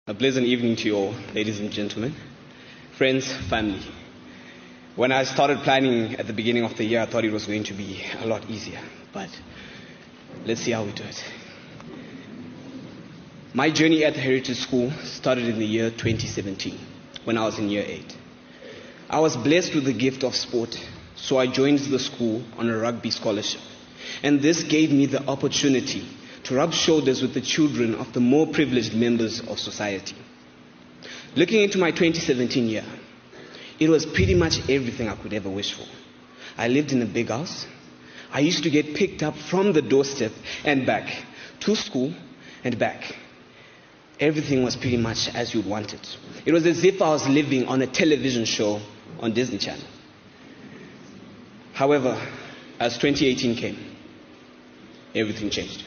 A pleasant evening to you all, ladies and gentlemen, friends, family. When I started planning at the beginning of the year, I thought it was going to be a lot easier, but let's see how we do it. My journey at the Heritage School started in the year 2017, when I was in year 8. I was blessed with the gift of sport, so I joined the school on a rugby scholarship. And this gave me the opportunity to rub shoulders with the children of the more privileged members of society. Looking into my 2017 year, it was pretty much everything I could ever wish for. I lived in a big house. I used to get picked up from the doorstep and back, to school and back. Everything was pretty much as you'd want it. It was as if I was living on a television show on Disney Channel. However, as 2018 came, everything changed.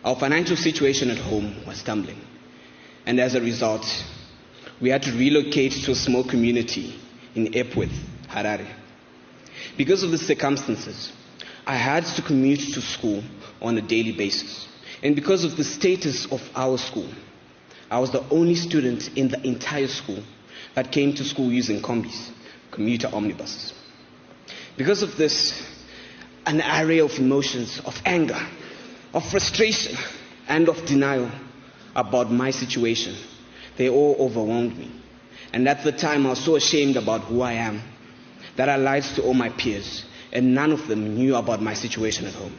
Our financial situation at home was tumbling, and as a result, we had to relocate to a small community in Epworth, Harare. Because of the circumstances, I had to commute to school on a daily basis, and because of the status of our school, I was the only student in the entire school that came to school using combis, commuter omnibuses. Because of this, an array of emotions, of anger, of frustration, and of denial about my situation, they all overwhelmed me. And at the time, I was so ashamed about who I am that I lied to all my peers, and none of them knew about my situation at home.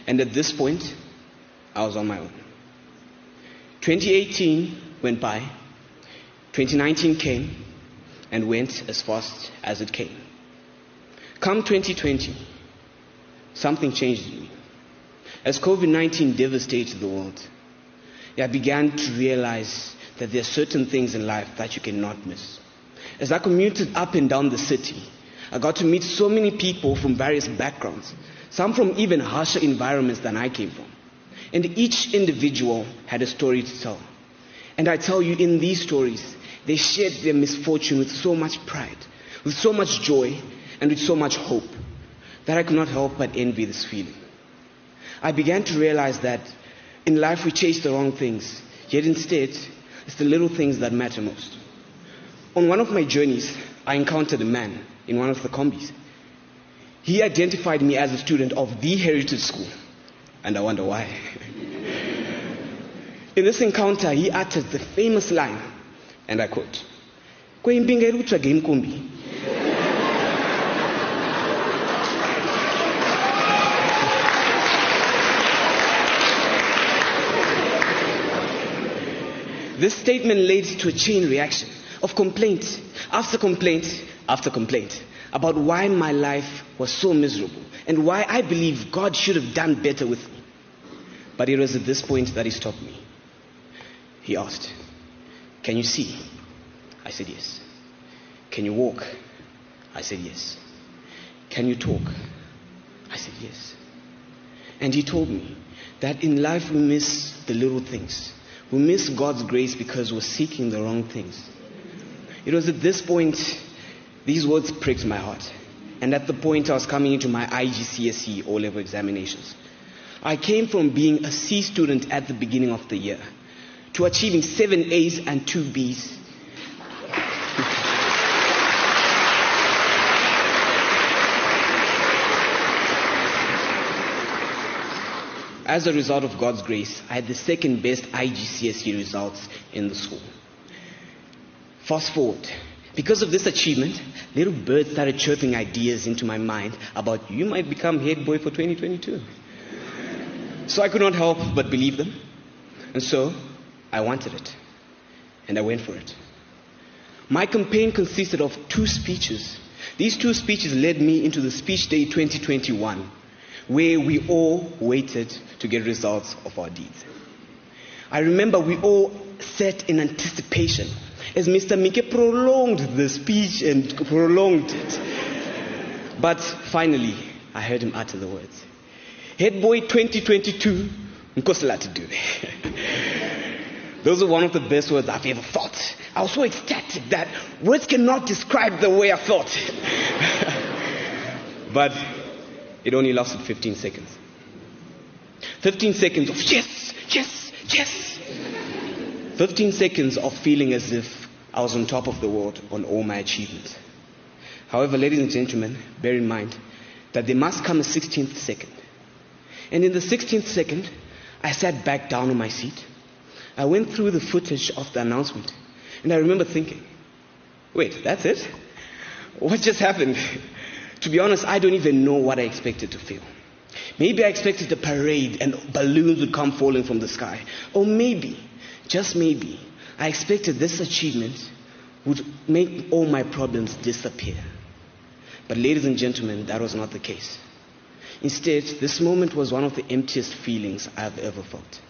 And at this point, I was on my own. 2018 went by, 2019 came, and went as fast as it came. Come 2020, something changed in me. As COVID-19 devastated the world, I began to realize that there are certain things in life that you cannot miss. As I commuted up and down the city, I got to meet so many people from various backgrounds, some from even harsher environments than I came from. And each individual had a story to tell. And I tell you, in these stories, they shared their misfortune with so much pride, with so much joy, and with so much hope, that I could not help but envy this feeling. I began to realize that in life we chase the wrong things, yet instead, it's the little things that matter most. On one of my journeys, I encountered a man in one of the combis. He identified me as a student of the Heritage School, and I wonder why. In this encounter, he uttered the famous line, and I quote, "Kweimpinga irutsva game kombi." This statement led to a chain reaction of complaint after complaint after complaint about why my life was so miserable and why I believe God should have done better with me. But it was at this point that he stopped me. He asked, "Can you see?" I said yes. "Can you walk?" I said yes. "Can you talk?" I said yes. And he told me that in life we miss the little things. We miss God's grace because we're seeking the wrong things. It was at this point, these words pricked my heart. And at the point I was coming into my IGCSE O-level examinations, I came from being a C student at the beginning of the year to achieving 7 A's and 2 B's. As a result of God's grace, I had the second best IGCSE results in the school. Fast forward. Because of this achievement, little birds started chirping ideas into my mind about you might become head boy for 2022. So I could not help but believe them. And so I wanted it. And I went for it. My campaign consisted of 2 speeches. These 2 speeches led me into the Speech Day 2021. Where we all waited to get results of our deeds. I remember we all sat in anticipation as Mr. Mike prolonged the speech and prolonged it. But finally, I heard him utter the words, "Head boy 2022, Nkosilathi Dube." Those are one of the best words I've ever thought. I was so ecstatic that words cannot describe the way I felt. But it only lasted 15 seconds. 15 seconds of yes, yes, yes. 15 seconds of feeling as if I was on top of the world on all my achievements. However, ladies and gentlemen, bear in mind that there must come a 16th second. And in the 16th second, I sat back down on my seat. I went through the footage of the announcement, and I remember thinking, wait, that's it? What just happened? To be honest, I don't even know what I expected to feel. Maybe I expected a parade and balloons would come falling from the sky. Or maybe, just maybe, I expected this achievement would make all my problems disappear. But ladies and gentlemen, that was not the case. Instead, this moment was one of the emptiest feelings I've ever felt.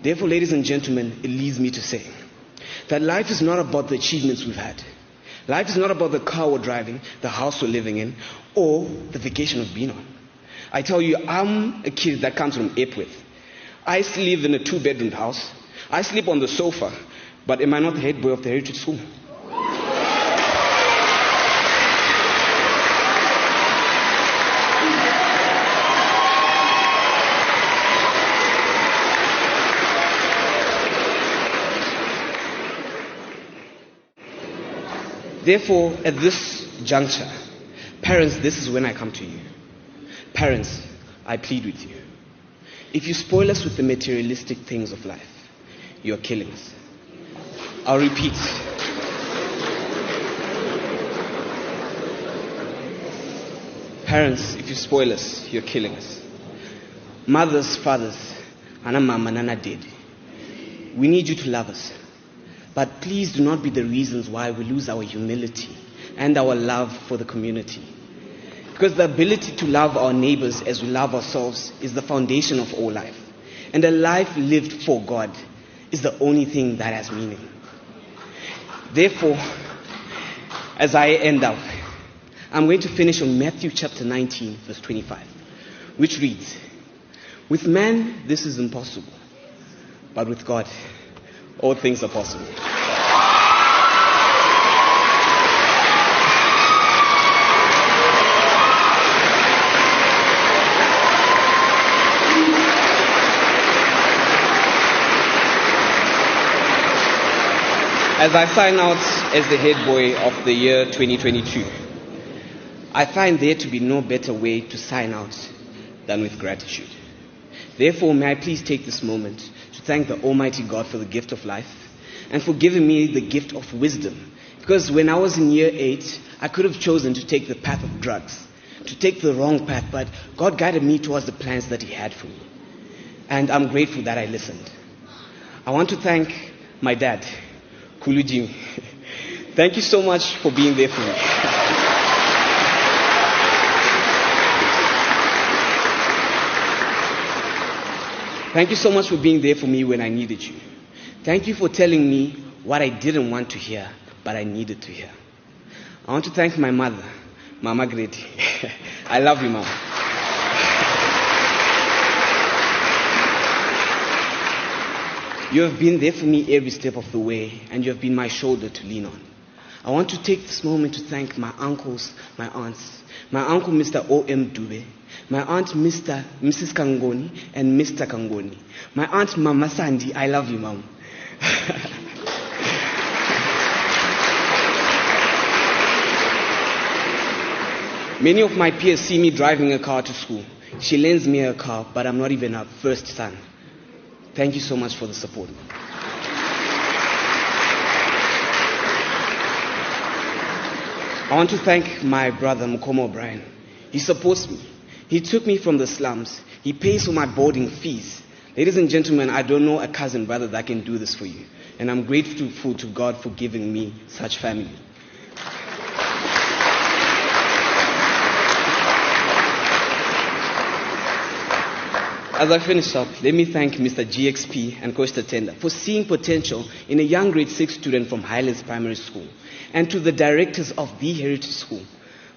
Therefore, ladies and gentlemen, it leads me to say that life is not about the achievements we've had. Life is not about the car we're driving, the house we're living in, or the vacation we've been on. I tell you, I'm a kid that comes from Epworth. I live in a 2-bedroom house. I sleep on the sofa, but am I not the head boy of the heritage school? Therefore, at this juncture, parents, this is when I come to you. Parents, I plead with you. If you spoil us with the materialistic things of life, you're killing us. I'll repeat. Parents, if you spoil us, you're killing us. Mothers, fathers, Ana Mama, Nana Dede, we need you to love us. But please do not be the reasons why we lose our humility and our love for the community. Because the ability to love our neighbors as we love ourselves is the foundation of all life. And a life lived for God is the only thing that has meaning. Therefore, as I end up, I'm going to finish on Matthew chapter 19, verse 25, which reads, "With man, this is impossible, but with God, all things are possible." As I sign out as the head boy of the year 2022, I find there to be no better way to sign out than with gratitude. Therefore, may I please take this moment to thank the Almighty God for the gift of life and for giving me the gift of wisdom. Because when I was in year 8, I could have chosen to take the path of drugs, to take the wrong path, but God guided me towards the plans that He had for me. And I'm grateful that I listened. I want to thank my dad, Kuluji. Thank you so much for being there for me. Thank you so much for being there for me when I needed you. Thank you for telling me what I didn't want to hear, but I needed to hear. I want to thank my mother, Mama Grady. I love you, Mama. You have been there for me every step of the way, and you have been my shoulder to lean on. I want to take this moment to thank my uncles, my aunts. My uncle, Mr. O.M. Dube. My aunt, Mrs. Kangoni, and Mr. Kangoni. My aunt, Mama Sandy. I love you, Mom. Many of my peers see me driving a car to school. She lends me a car, but I'm not even her first son. Thank you so much for the support. I want to thank my brother, Mukomo O'Brien. He supports me. He took me from the slums. He pays for my boarding fees. Ladies and gentlemen, I don't know a cousin brother that can do this for you. And I'm grateful to God for giving me such family. As I finish up, let me thank Mr. GXP and Coach Tatenda for seeing potential in a young grade 6 student from Highlands Primary School. And to the directors of the Heritage School,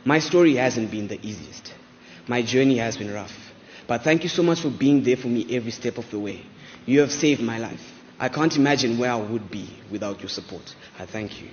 my story hasn't been the easiest. My journey has been rough. But thank you so much for being there for me every step of the way. You have saved my life. I can't imagine where I would be without your support. I thank you.